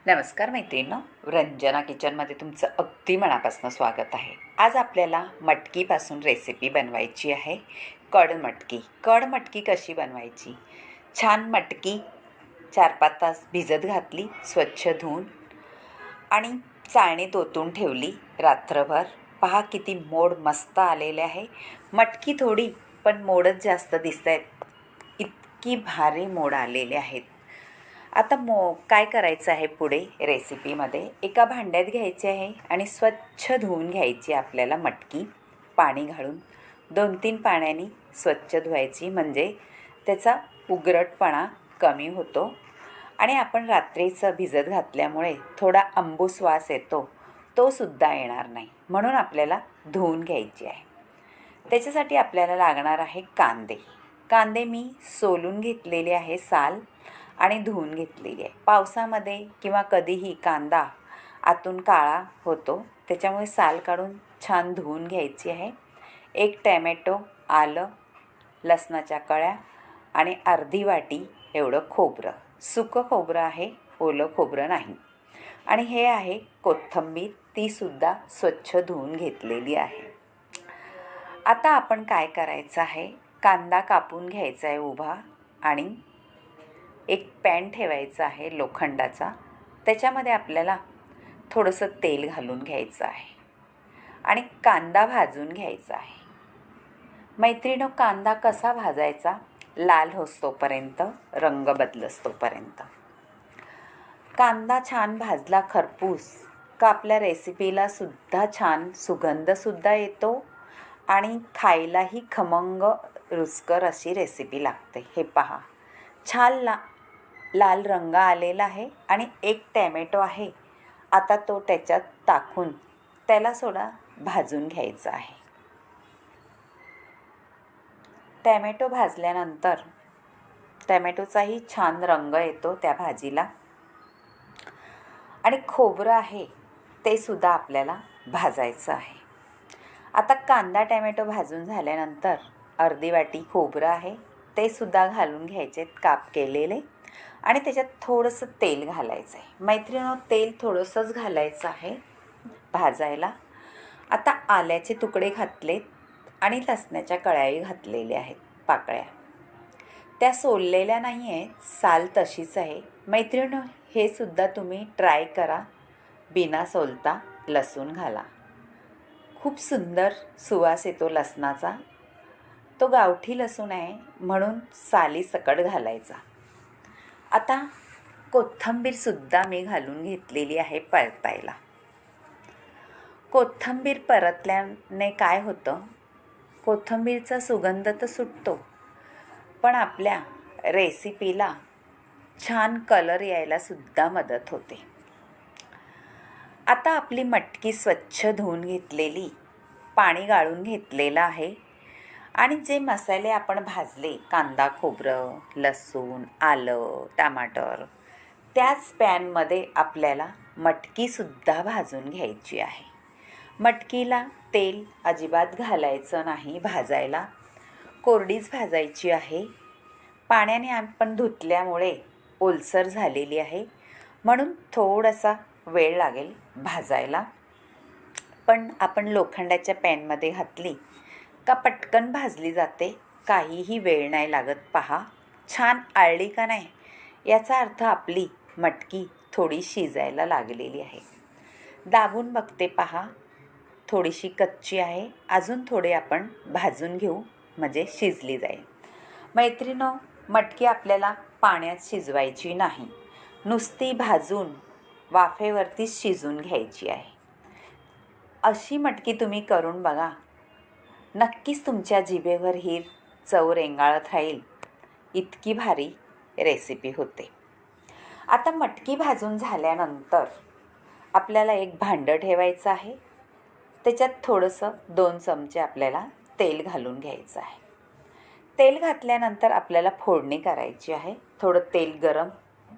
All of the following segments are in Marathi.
नमस्कार मैत्रिणींनो, रंजना किचनमध्ये तुमचं अगदी मनापासून स्वागत आहे. आज आपल्याला मटकीपासून रेसिपी बनवायची आहे. कड मटकी कशी बनवायची? छान मटकी 4-5 तास भिजत घातली, स्वच्छ धुवून आणि चाळणीत ओतून ठेवली रात्रभर. पहा किती मोड मस्त आलेले आहे. मटकी थोडी पण मोडच जास्त दिसत आहेत, इतकी भारी मोड आलेले आहेत. आता काय करायचं आहे पुढे रेसिपीमध्ये? एका भांड्यात घ्यायचे आहे आणि स्वच्छ धुवून घ्यायची आपल्याला मटकी. पाणी घालून 2-3 पाण्याने स्वच्छ धुवायची, म्हणजे त्याचा उगरटपणा कमी होतो आणि आपण रात्रीचं भिजत घातल्यामुळे थोडा आंबूस वास येतो, तो सुद्धा येणार नाही. म्हणून आपल्याला धुवून घ्यायची आहे. त्याच्यासाठी आपल्याला लागणार आहे कांदे मी सोलून घेतलेले आहे साल आणि धुवून घेतलेली आहे. पावसामध्ये किंवा कधीही कांदा आतून काळा होतो, त्याच्यामुळे साल काढून छान धुवून घ्यायची आहे. 1 टॅमॅटो, आलं, लसणाच्या कळ्या आणि अर्धी वाटी एवढं खोबरं. सुकं खोबरं आहे, ओलं खोबरं नाही. आणि हे आहे कोथिंबीर, तीसुद्धा स्वच्छ धुवून घेतलेली आहे. आता आपण काय करायचं आहे? कांदा कापून घ्यायचा आहे उभा आणि एक पॅन ठेवायचा आहे लोखंडाचा. त्याच्यामध्ये आपल्याला थोडंसं तेल घालून घ्यायचं आहे आणि कांदा भाजून घ्यायचा आहे. मैत्रिणींनो, कांदा कसा भाजायचा? लाल होस्तोपर्यंत, रंग बदलस्तोपर्यंत. कांदा छान भाजला खरपूस का आपल्या रेसिपीला सुद्धा छान सुगंधसुद्धा येतो आणि खायलाही खमंग रुचकर अशी रेसिपी लागते. हे पहा, छान लाल रंग आलेला आहे आणि 1 टॅमॅटो आहे. आता तो त्याच्यात टाकून त्याला थोडा भाजून घ्यायचा आहे. टॅमॅटो भाजल्यानंतर टॅमॅटोचाही छान रंग येतो त्या भाजीला. आणि खोबरं आहे ते सुद्धा आपल्याला भाजायचं आहे. आता कांदा टॅमॅटो भाजून झाल्यानंतर अर्धी वाटी खोबरं आहे ते सुद्धा घालून घ्यायचे, काप केलेले. आणि त्याच्यात थोडंसं तेल घालायचं आहे. मैत्रिणींनो, तेल थोडंसंच घालायचं आहे भाजायला. आता आल्याचे तुकडे घातलेत आणि लसणाच्या कळ्याही घातलेल्या आहेत, पाकळ्या. त्या सोललेल्या नाही आहेत, साल तशीच आहे. मैत्रिणींनो, हे सुद्धा तुम्ही ट्राय करा. बिना सोलता लसूण घाला, खूप सुंदर सुवास येतो लसणाचा. तो गावठी लसूण आहे म्हणून साली सकट घालायचा. आता कोथिंबीरसुद्धा मी घालून घेतलेली आहे परतायला. कोथिंबीर परतल्याने काय होतं? कोथिंबीरचा सुगंध तर सुटतो, पण आपल्या रेसिपीला छान कलर यायला सुद्धा मदत होते. आता आपली मटकी स्वच्छ धुवून घेतलेली, पाणी गाळून घेतलेलं आहे आणि जे मसाले आपण भाजले, कांदा, खोबरं, लसूण, आलं, टमाटर, त्याच पॅनमध्ये आपल्याला मटकीसुद्धा भाजून घ्यायची आहे. मटकीला तेल अजिबात घालायचं नाही भाजायला, कोरडीच भाजायची आहे. पाण्याने आपण धुतल्यामुळे ओलसर झालेली आहे, म्हणून थोडासा वेळ लागेल भाजायला. पण आपण लोखंडाच्या पॅनमध्ये घातली का पटकन भाजली जाते, काहीही वेळ नाही लागत. पहा, छान आळली का नाही, याचा अर्थ आपली मटकी थोडी शिजायला लागलेली आहे. दाबून बघते, पहा थोडीशी कच्ची आहे. अजून थोडे आपण भाजून घेऊ म्हणजे शिजली जाईल. मैत्रिणींनो, मटकी आपल्याला पाण्यात शिजवायची नाही, नुसती भाजून वाफेवरतीच शिजून घ्यायची आहे. अशी मटकी तुम्ही करून बघा, नक्कीच तुमच्या जिभेवर ही चव रेंगाळत राहील. इतकी भारी रेसिपी होते. आता मटकी भाजून झाल्यानंतर आपल्याला एक भांडं ठेवायचं आहे. त्याच्यात थोडंसं 2 चमचे आपल्याला तेल घालून घ्यायचं आहे. तेल घातल्यानंतर आपल्याला फोडणी करायची आहे. थोडं तेल गरम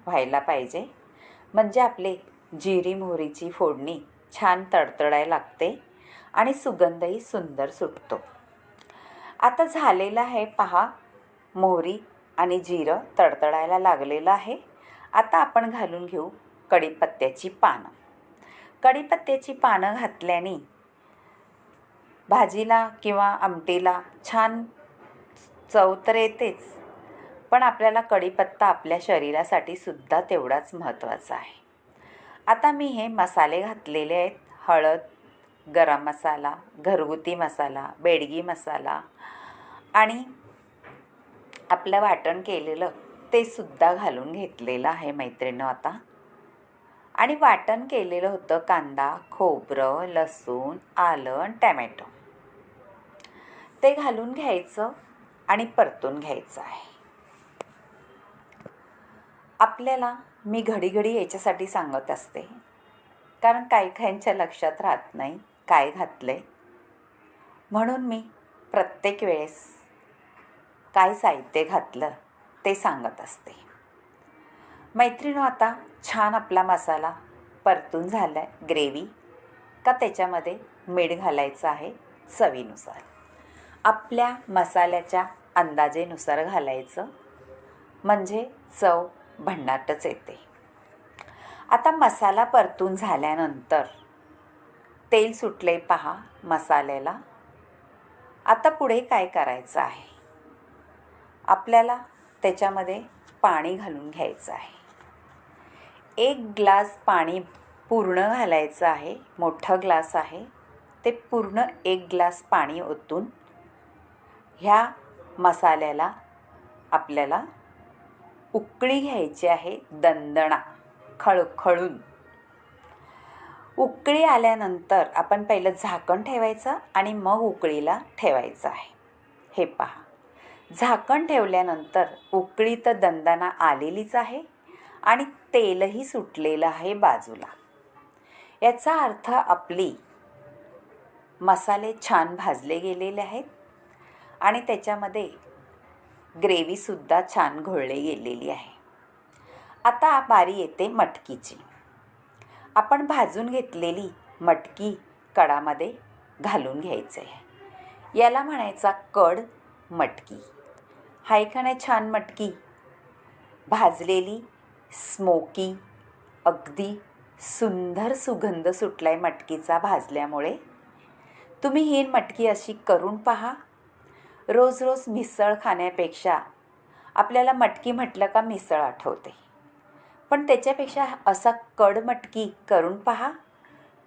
व्हायला पाहिजे, म्हणजे आपले जिरी मोहरीची फोडणी छान तडतडायला लागते आणि सुगंधही सुंदर सुटतो. आता झालेलं आहे पहा, मोहरी आणि जिरं तडतडायला लागलेलं आहे. आता आपण घालून घेऊ कढीपत्त्याची पानं. कढीपत्त्याची पानं घातल्याने भाजीला किंवा आमटीला छान चव तर येतेच, पण आपल्याला कढीपत्ता आपल्या शरीरासाठी सुद्धा तेवढाच महत्त्वाचा आहे. आता मी हे मसाले घातलेले आहेत. हळद, गरम मसाला, घरगुती मसाला, बेडगी मसाला आणि आपलं वाटण केलेलं ते सुद्धा घालून घेतलेलं आहे मैत्रिणींनो आता. आणि वाटण केलेलं होतं कांदा, खोबरं, लसूण, आलं आणि टॅमॅटो. ते घालून घ्यायचं आणि परतून घ्यायचं आहे. आपल्याला मी घडी याच्यासाठी सांगत असते, कारण काही काहींच्या लक्षात राहत नाही काय घातले, म्हणून मी प्रत्येक वेळेस काय साहित्य घातलं ते सांगत असते. मैत्रिणींनो, आता छान आपला मसाला परतून झाला आहे. ग्रेव्ही का त्याच्यामध्ये मीठ घालायचं आहे चवीनुसार, आपल्या मसाल्याच्या अंदाजेनुसार घालायचं, म्हणजे चव भन्नाटच येते. आता मसाला परतून झाल्यानंतर तेल सुटले पहा मसाल्याला. आता पुढे काय करायचं आहे, आपल्याला त्याच्यामध्ये पाणी घालून घ्यायचं आहे. 1 ग्लास पाणी पूर्ण घालायचं आहे. मोठं ग्लास आहे ते पूर्ण 1 ग्लास पाणी ओतून ह्या मसाल्याला आपल्याला उकळी घ्यायची आहे. दणदणा खळखळून उकळी आल्यानंतर आपण पहिलं झाकण ठेवायचं आणि मग उकळीला ठेवायचं आहे. हे पहा, झाकण ठेवल्यानंतर उकळी तर दणदणा आलेलीच आहे आणि तेलही सुटलेलं आहे बाजूला. याचा अर्थ आपली मसाले छान भाजले गेलेले आहेत आणि त्याच्यामध्ये ग्रेव्हीसुद्धा छान घोळली गेलेली आहे. आता बारी येते मटकीची. आपण भाजून घेतलेली मटकी कडामध्ये घालून घ्यायचं आहे. याला म्हणायचा कड मटकी. हाय का नाही छान मटकी भाजलेली, स्मोकी, अगदी सुंदर सुगंध सुटलाय मटकीचा भाजल्यामुळे. तुम्ही ही मटकी अशी करून पहा. रोज रोज मिसळ खाण्यापेक्षा आपल्याला मटकी म्हटलं का मिसळ आठवते, पण त्याच्यापेक्षा असा कड मटकी करून पहा,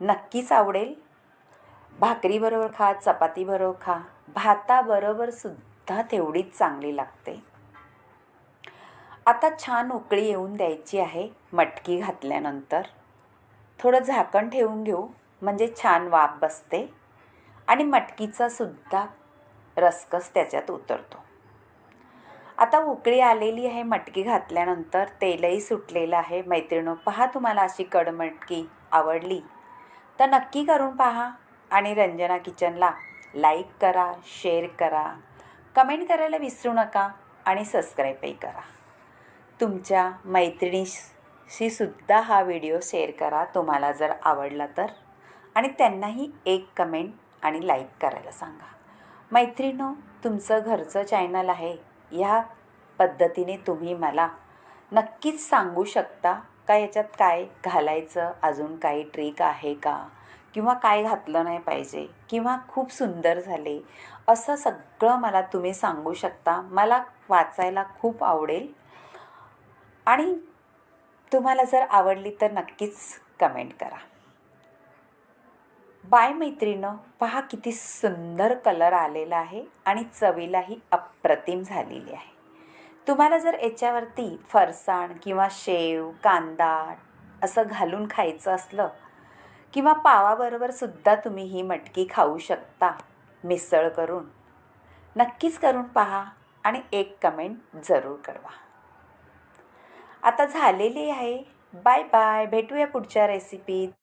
नक्कीच आवडेल. भाकरीबरोबर खा, चपातीबरोबर खा, भाताबरोबर सुद्धा तेवढीच चांगली लागते. आता छान उकळी येऊन द्यायची आहे. मटकी घातल्यानंतर थोडं झाकण ठेवून घेऊ, म्हणजे छान वाफ बसते आणि मटकीचा सुद्धा रसकस त्याच्यात उतरतो. आता उकळी आलेली आहे. मटकी घातल्यानंतर तेलही सुटलेलं आहे. मैत्रिणींनो, पहा, तुम्हाला अशी कडमटकी आवडली तर नक्की करून पहा आणि रंजना किचनला लाईक करा, शेअर करा, कमेंट करायला विसरू नका आणि सबस्क्राईबही करा. तुमच्या मैत्रिणीशी सुद्धा हा व्हिडिओ शेअर करा तुम्हाला जर आवडला तर, आणि त्यांनाही एक कमेंट आणि लाईक करायला सांगा. मैत्रिणींनो, तुमचं घरचं चॅनल आहे. ह्या पद्धतीने तुम्ही मला नक्कीच सांगू शकता का याच्यात काय घालायचं, अजून काही ट्रिक आहे का, किंवा काय घातलं नाही पाहिजे, किंवा खूप सुंदर झाले, असं सगळं मला तुम्ही सांगू शकता. मला वाचायला खूप आवडेल आणि तुम्हाला जर आवडली तर नक्कीच कमेंट करा. बाय मैत्रिणींनो, पहा किती सुंदर कलर आलेला आहे आणि चवीलाही अप्रतिम झालेली आहे. तुम्हाला जर याच्यावरती फरसाण किंवा शेव, कांदा असं घालून खायचं असलं, किंवा पावाबरोबर सुद्धा तुम्ही ही मटकी खाऊ शकता मिसळ करून. नक्कीच करून पहा आणि एक कमेंट जरूर करा. आता झालेली आहे. बाय बाय, भेटूया पुढच्या रेसिपीत.